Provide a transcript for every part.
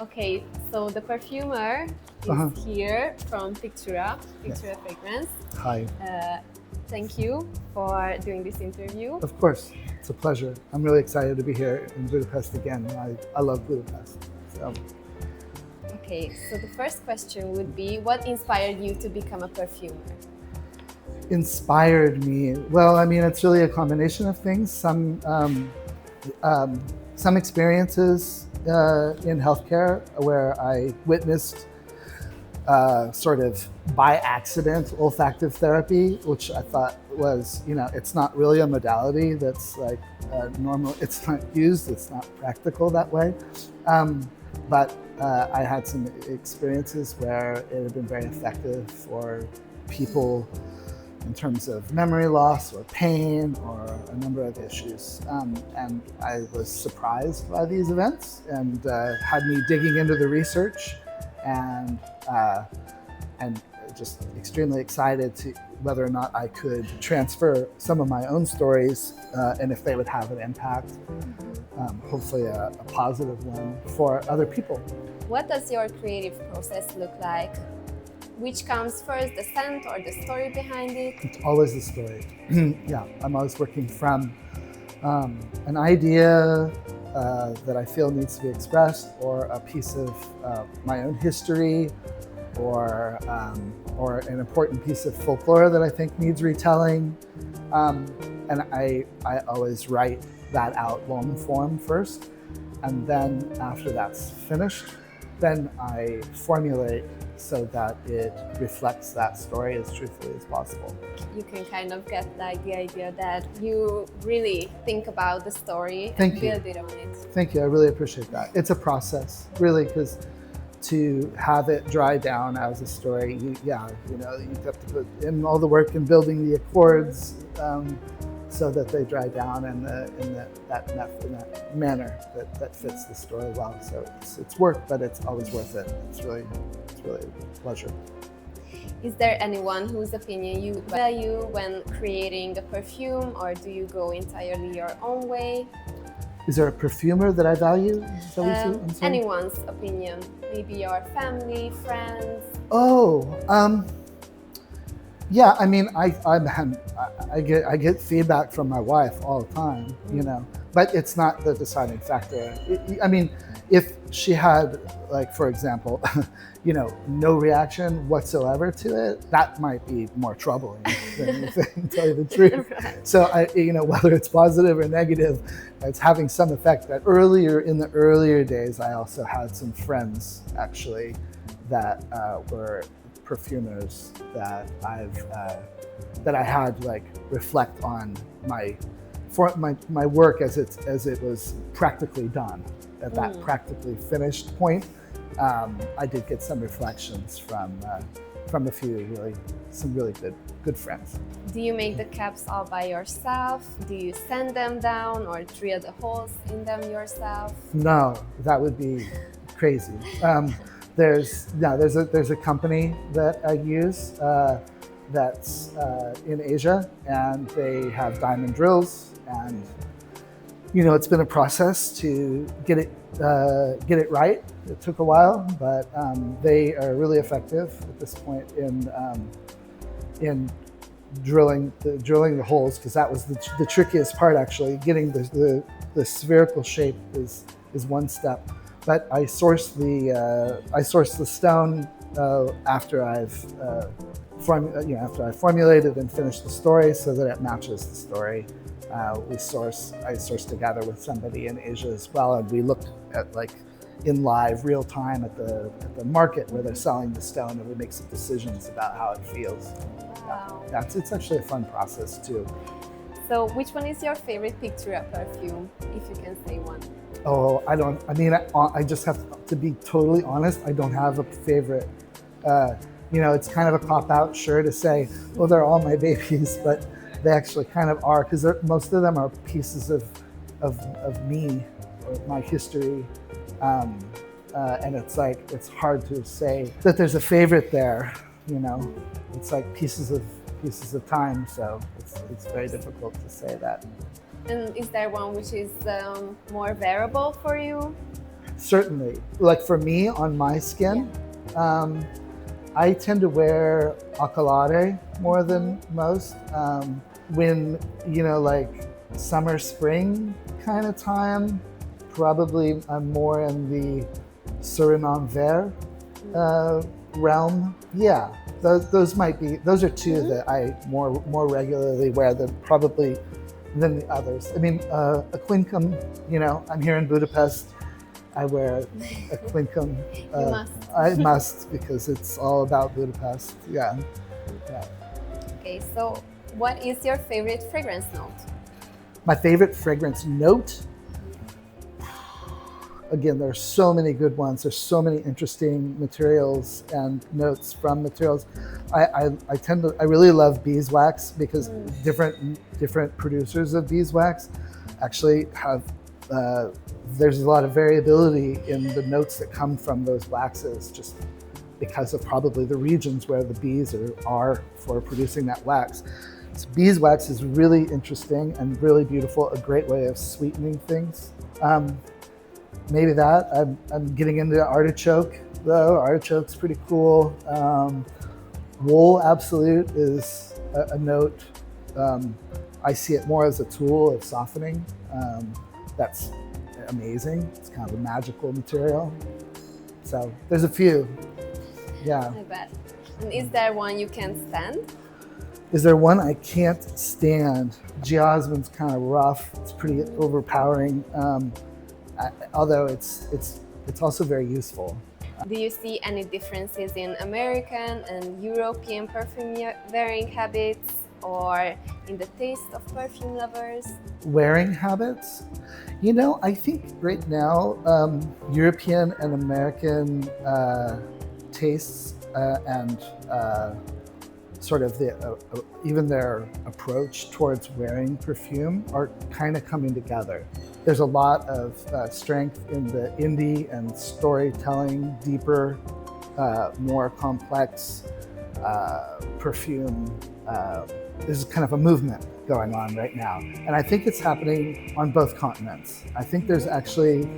Okay, so the perfumer is here from Pictura Fragrans. Hi. Thank you for doing this interview. Of course, it's a pleasure. I'm really excited to be here in Budapest again. I love Budapest. So. Okay, so the first question would be, what inspired you to become a perfumer? Inspired me? Well, I mean, it's really a combination of things. Some experiences in healthcare where I witnessed sort of by accident olfactive therapy, which I thought was, it's not really a modality that's like normal. It's not used. It's not practical that way. But I had some experiences where it had been very effective for people in terms of memory loss or pain or a number of issues. And I was surprised by these events and had me digging into the research and just extremely excited to whether or not I could transfer some of my own stories and if they would have an impact, hopefully a positive one for other people. What does your creative process look like? Which comes first, the scent or the story behind it? It's always the story. Yeah, I'm always working from an idea that I feel needs to be expressed, or a piece of my own history, or an important piece of folklore that I think needs retelling. And I always write that out long form first, and then after that's finished, then I formulate so that it reflects that story as truthfully as possible. You can kind of get like the idea that you really think about the story and build it on it. Thank you, I really appreciate that. It's a process, really, because to have it dry down as a story, you have to put in all the work in building the accords so that they dry down in that manner that fits the story well. So it's work, but it's always worth it. It's really a pleasure. Is there anyone whose opinion you value when creating a perfume, or do you go entirely your own way? Is there a perfumer that I value? Is that what you said? Anyone's opinion, maybe your family, friends. Yeah. I mean, I get feedback from my wife all the time, but it's not the deciding factor. I mean, if she had, like, for example, no reaction whatsoever to it, that might be more troubling than anything, to tell you the truth. Right. So whether it's positive or negative, it's having some effect. That in the earlier days, I also had some friends actually that were perfumers that I had like reflect on my work as it was practically done. At that practically finished point, I did get some reflections from a few really good friends. Do you make the caps all by yourself? Do you sand them down or drill the holes in them yourself? No, that would be crazy. There's a company that I use that's in Asia, and they have diamond drills, and it's been a process to get it right. It took a while, but they are really effective at this point in drilling the holes, because that was the trickiest part, actually. Getting the spherical shape is one step. But I source the stone after I've formulated and finished the story, so that it matches the story. I source together with somebody in Asia as well, and we look at, like, in live real time at the market where they're selling the stone, and we make some decisions about how it feels. Wow. Yeah, it's actually a fun process too. So which one is your favorite Pictura perfume, if you can say one? Oh, I just have to be totally honest. I don't have a favorite. It's kind of a cop-out, sure, to say, well, they're all my babies, but they actually kind of are, because most of them are pieces of me, or my history, and it's hard to say that there's a favorite there. It's like pieces of time, so it's very difficult to say that. And is there one which is more variable for you? certainly. Like for me, on my skin, I tend to wear accolade more than most. When, like summer, spring kind of time, probably I'm more in the Suriname Vert realm. Yeah, those are two that I more regularly wear than the others. I mean, a quincum, I'm here in Budapest. I wear a quincum. You must. I must, because it's all about Budapest. Yeah. Okay, so what is your favorite fragrance note? My favorite fragrance note? Again, there are so many good ones. There's so many interesting materials and notes from materials. I really love beeswax, because different producers of beeswax actually have, there's a lot of variability in the notes that come from those waxes, just because of probably the regions where the bees are for producing that wax. So beeswax is really interesting and really beautiful, a great way of sweetening things. Maybe that. I'm getting into artichoke, though. Artichoke's pretty cool. Wool Absolute is a note. I see it more as a tool of softening. That's amazing. It's kind of a magical material. So there's a few. Yeah. I bet. And is there one you can't stand? Is there one I can't stand? Geosmin's kind of rough. It's pretty overpowering. Although it's also very useful. Do you see any differences in American and European perfume wearing habits, or in the taste of perfume lovers? Wearing habits? I think right now European and American tastes and sort of even their approach towards wearing perfume are kind of coming together. There's a lot of strength in the indie and storytelling, deeper, more complex perfume. There's kind of a movement going on right now. And I think it's happening on both continents. I think there's actually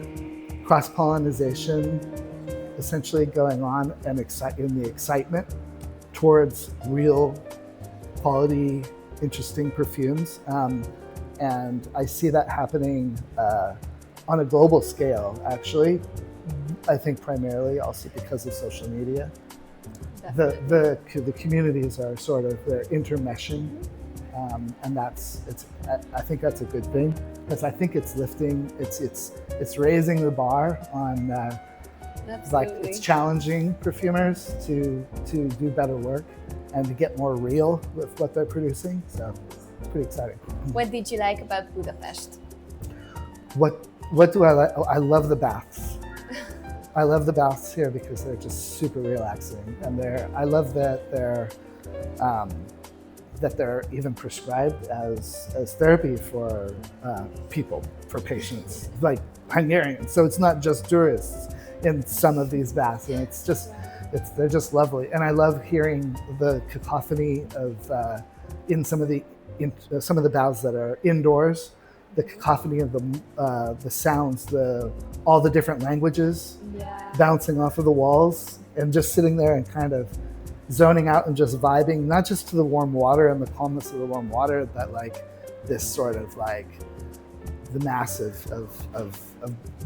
cross-pollination essentially going on, and in the excitement towards real quality, interesting perfumes. And I see that happening on a global scale, actually. I think primarily also because of social media. The communities are sort of they're intermeshing, and I think that's a good thing, because I think it's lifting, it's raising the bar on like it's challenging perfumers to do better work and to get more real with what they're producing. So it's pretty exciting. What did you like about Budapest? What do I like? Oh, I love the baths. I love the baths here because they're just super relaxing, and I love that they're even prescribed as therapy for people, for patients, like Hungarians. So it's not just tourists in some of these baths, and they're just lovely. And I love hearing the cacophony of in some of the baths that are indoors, the cacophony of the sounds, all the different languages bouncing off of the walls, and just sitting there and kind of zoning out and just vibing, not just to the warm water and the calmness of the warm water, but like this sort of like the massive of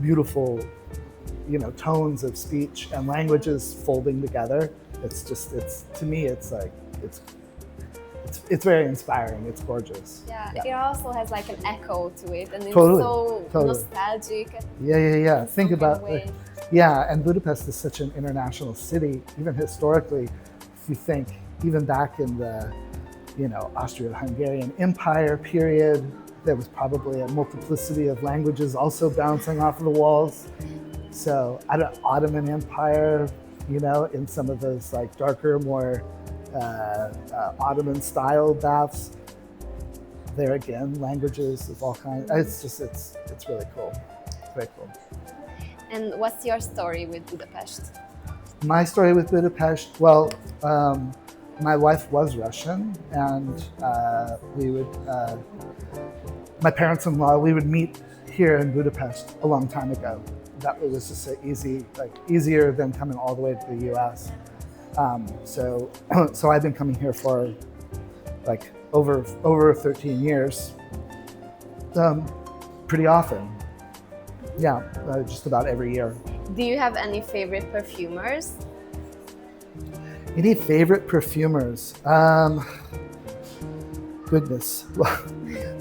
beautiful, tones of speech and languages folding together. To me, it's very inspiring. It's gorgeous. Yeah, it also has like an echo to it, and it's Totally. nostalgic. Yeah. Think about it. Yeah, and Budapest is such an international city, even historically. If you think even back in the, Austro-Hungarian Empire period, there was probably a multiplicity of languages also bouncing off of the walls. So Ottoman Empire, in some of those like darker, more Ottoman style baths, there again, languages of all kinds. It's really cool. It's very cool. And what's your story with Budapest? My story with Budapest, well, my wife was Russian, and my parents-in-law, we would meet here in Budapest a long time ago. that was just easier than coming all the way to the U.S. So I've been coming here for like over 13 years, pretty often. Yeah, just about every year. Do you have any favorite perfumers? Any favorite perfumers? Goodness.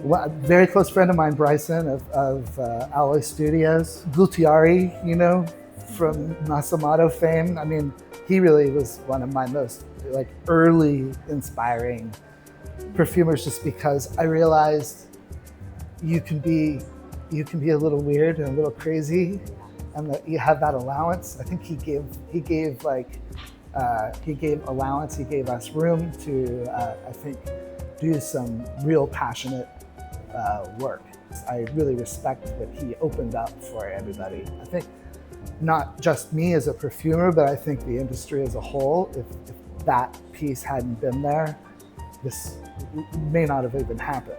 Well, a very close friend of mine, Bryson of Alloy Studios. Gultiari, you know, from Massamato fame. I mean, he really was one of my most like early inspiring perfumers, just because I realized you can be a little weird and a little crazy, and that you have that allowance. I think he gave allowance. He gave us room to I think do some real passionate work. I really respect that he opened up for everybody. I think not just me as a perfumer, but I think the industry as a whole. If that piece hadn't been there, this may not have even happened.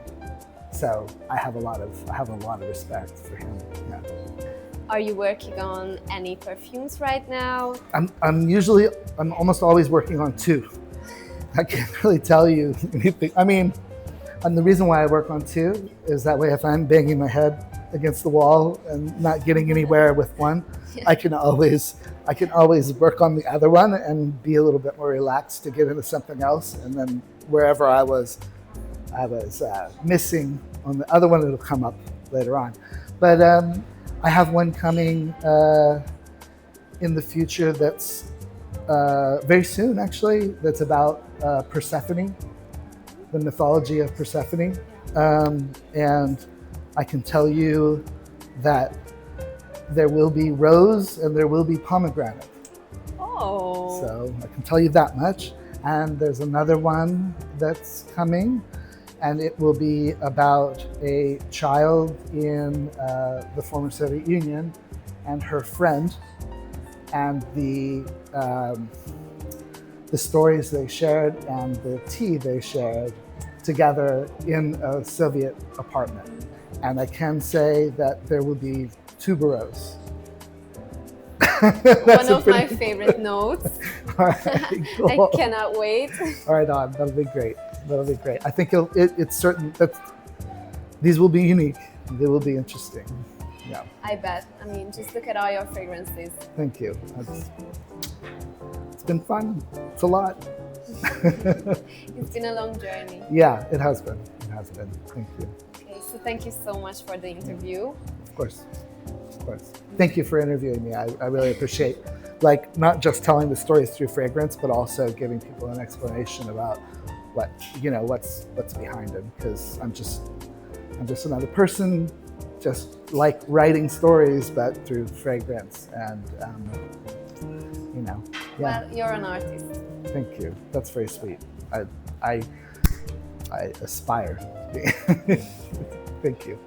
So I have a lot of respect for him. Yeah. Are you working on any perfumes right now? I'm almost always working on two. I can't really tell you anything. I mean, and the reason why I work on two is that way if I'm banging my head against the wall and not getting anywhere with one, yeah. I can always work on the other one and be a little bit more relaxed to get into something else, and then wherever I was missing on the other one, it'll come up later on. But I have one coming in the future that's very soon, actually, that's about Persephone, the mythology of Persephone. And I can tell you that there will be rose and there will be pomegranate. Oh. So I can tell you that much. And there's another one that's coming, and it will be about a child in the former Soviet Union and her friend, and the stories they shared and the tea they shared together in a Soviet apartment. And I can say that there will be tuberose. One of my favorite notes. All right, cool. I cannot wait. All right, on. That'll be great. That'll be great. I think it's certain that these will be unique. They will be interesting. Yeah. I bet. I mean, just look at all your fragrances. Thank you. It's been fun. It's a lot. It's been a long journey. Yeah, it has been. It has been. Thank you. Okay, so thank you so much for the interview. Of course. Of course. Thank you for interviewing me. I really appreciate, like, not just telling the stories through fragrance, but also giving people an explanation about what's behind them, because I'm just another person, just like writing stories, but through fragrance. And yeah. Well, you're an artist. Thank you. That's very sweet. I aspire to be. Thank you.